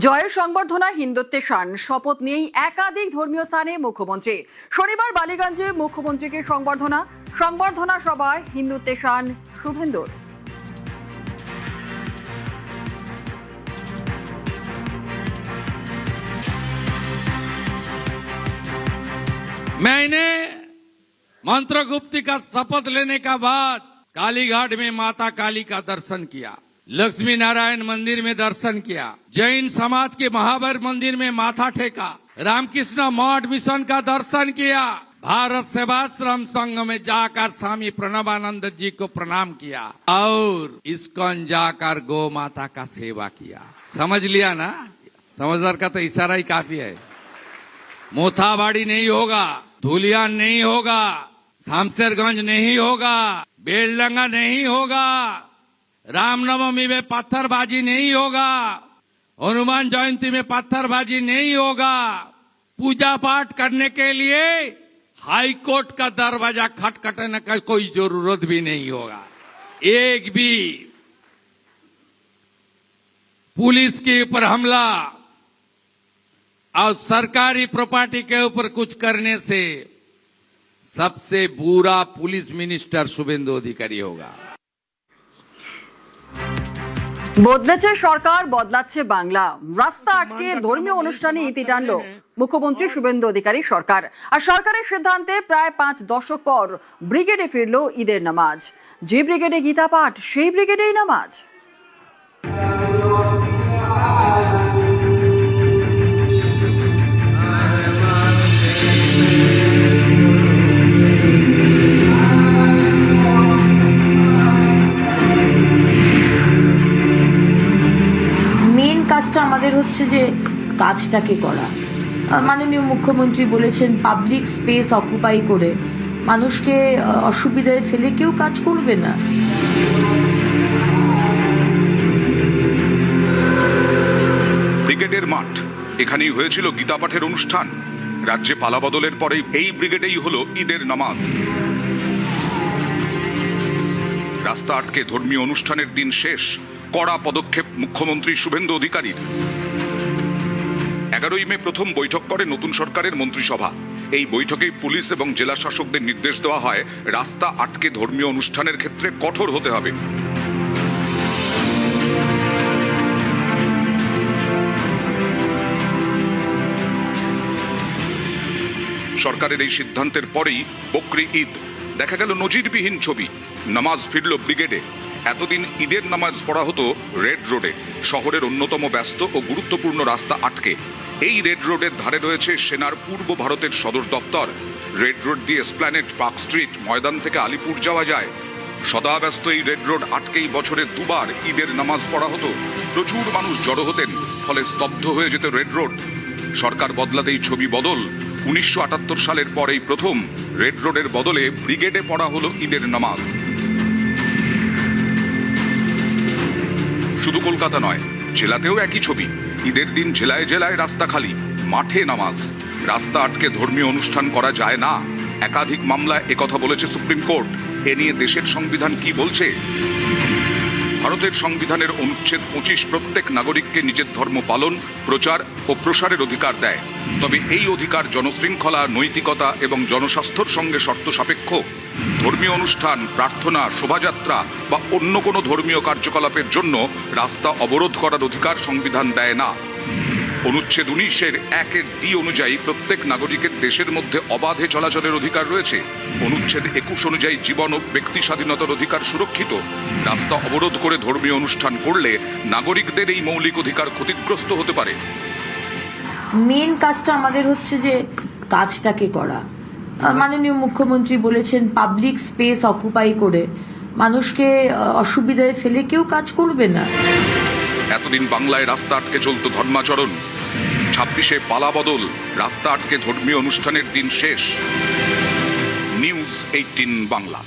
জয়ের সংবর্ধনা হিন্দুত্বের শান শপথ নিয়েই একাধিক ধর্মীয় স্থানে মুখ্যমন্ত্রী। শনিবার বালিগঞ্জে মুখ্যমন্ত্রীকে সংবর্ধনা সভায় হিন্দুত্বের শান শুভেন্দুর। मैंने मंत्रगुप्ती का शपथ लेने का बाद कालीघाट में माता काली का दर्शन किया, लक्ष्मी नारायण मंदिर में दर्शन किया, जैन समाज के महावीर मंदिर में माथा टेका, रामकृष्ण मठ मिशन का दर्शन किया, भारत सेवाश्रम संघ में जाकर स्वामी प्रणवानंद जी को प्रणाम किया और इस्कॉन जाकर गौ माता का सेवा किया। समझ लिया ना? समझदार का तो इशारा ही काफी है। मोथाबाड़ी नहीं होगा, धुलियान नहीं होगा, शामशेरगंज नहीं होगा, बेलडंगा नहीं होगा, रामनवमी में पत्थरबाजी नहीं होगा, हनुमान जयंती में पत्थरबाजी नहीं होगा। पूजा पाठ करने के लिए हाई कोर्ट का दरवाजा खटखटाने का कोई जरूरत भी नहीं होगा। एक भी पुलिस के ऊपर हमला और सरकारी प्रॉपर्टी के ऊपर कुछ करने से सबसे बुरा पुलिस मिनिस्टर शुभेंदु अधिकारी होगा। বদলেছে সরকার, বদলাচ্ছে বাংলা। রাস্তা আটকে ধর্মীয় অনুষ্ঠানে ইতি টানল মুখ্যমন্ত্রী শুভেন্দু অধিকারী সরকার। আর সরকারের সিদ্ধান্তে প্রায় 5 দশক পর ব্রিগেডে ফিরল ঈদের নামাজ। যে ব্রিগেডে গীতা পাঠ, সেই ব্রিগেডেই নামাজ। কাজটা আমাদের হচ্ছে যে কাজটাকে করা। মাননীয় মুখ্যমন্ত্রী বলেছেন পাবলিক স্পেস অকুপাই করে মানুষকে অসুবিধায় ফেলে কেউ কাজ করবে না। ব্রিগেডের মাঠ, এখানেই হয়েছিল গীতা পাঠের অনুষ্ঠান। রাজ্যে পালাবদলের পরেই এই ব্রিগেডেই হলো ঈদের নামাজ। রাস্তা আটকে ধর্মীয় অনুষ্ঠানের দিন শেষ, কড়া পদক্ষেপ মুখ্যমন্ত্রী শুভেন্দু অধিকারীর। 11ই মে প্রথম বৈঠক করে নতুন সরকারের মন্ত্রিসভা। এই বৈঠকে পুলিশ এবং জেলা শাসকদের নির্দেশ দেওয়া হয় রাস্তা আটকে ধর্মীয় অনুষ্ঠানের ক্ষেত্রে কঠোর হতে হবে। সরকারের এই সিদ্ধান্তের পরেই বকরি ঈদ। দেখা গেল নজিরবিহীন ছবি, নামাজ ফিরল ব্রিগেডে। এতদিন ঈদের নামাজ পড়া হতো রেড রোডে, শহরের অন্যতম ব্যস্ত ও গুরুত্বপূর্ণ রাস্তা আটকে। এই রেড রোডের ধারে রয়েছে সেনার পূর্ব ভারতের সদর দপ্তর। রেড রোড দিয়ে এসপ্ল্যানেড, পার্ক স্ট্রিট, ময়দান থেকে আলিপুর যাওয়া যায়। সদা ব্যস্ত এই রেড রোড আটকেই বছরে 2 বার ঈদের নামাজ পড়া হতো। প্রচুর মানুষ জড়ো হতেন, ফলে স্তব্ধ হয়ে যেত রেড রোড। সরকার বদলাতেই ছবি বদল। 1978 সালের পরেই প্রথম রেড রোডের বদলে ব্রিগেডে পড়া হলো ঈদের নামাজ। শুধু কলকাতা নয়, জেলাতেও একই ছবি। ঈদের দিন জেলায় জেলায় রাস্তা খালি, মাঠে নামাজ। রাস্তা আটকে ধর্মীয় অনুষ্ঠান করা যায় না। একাধিক মামলায় একথা বলেছে সুপ্রিম কোর্ট। এ নিয়ে দেশের সংবিধান কি বলছে? ভারতের সংবিধানের অনুচ্ছেদ 25 প্রত্যেক নাগরিককে নিজের ধর্ম পালন, প্রচার ও প্রসারের অধিকার দেয়। তবে এই অধিকার জনশৃঙ্খলা, নৈতিকতা এবং জনস্বাস্থ্যের সঙ্গে শর্ত সাপেক্ষ। ধর্মীয় অনুষ্ঠান, প্রার্থনা, শোভাযাত্রা বা অন্য কোনো ধর্মীয় কার্যকলাপের জন্য রাস্তা অবরোধ করার অধিকার সংবিধান দেয় না। অনুচ্ছেদ 19-এর 1-D অনুযায়ী প্রত্যেক নাগরিকের দেশের মধ্যে অবাধে চলাচলের অধিকার রয়েছে। অনুচ্ছেদ 21 অনুযায়ী জীবন ও ব্যক্তি স্বাধীনতার অধিকার সুরক্ষিত। রাস্তা অবরোধ করে ধর্মীয় অনুষ্ঠান করলে নাগরিকদের এই মৌলিক অধিকার ক্ষতিগ্রস্ত হতে পারে। মেন কাজটা আমাদের হচ্ছে যে কাজটাকে করা। মাননীয় মুখ্যমন্ত্রী বলেছেন পাবলিক স্পেস অকুপাই করে মানুষকে অসুবিধায় ফেলে কেউ কাজ করবে না। এতদিন বাংলায় রাস্তা আটকে চলত ধর্মাচরণ। 26-এ পালাবদল, রাস্তা আটকে ধর্মীয় অনুষ্ঠানের দিন শেষ। নিউজ 18 বাংলা।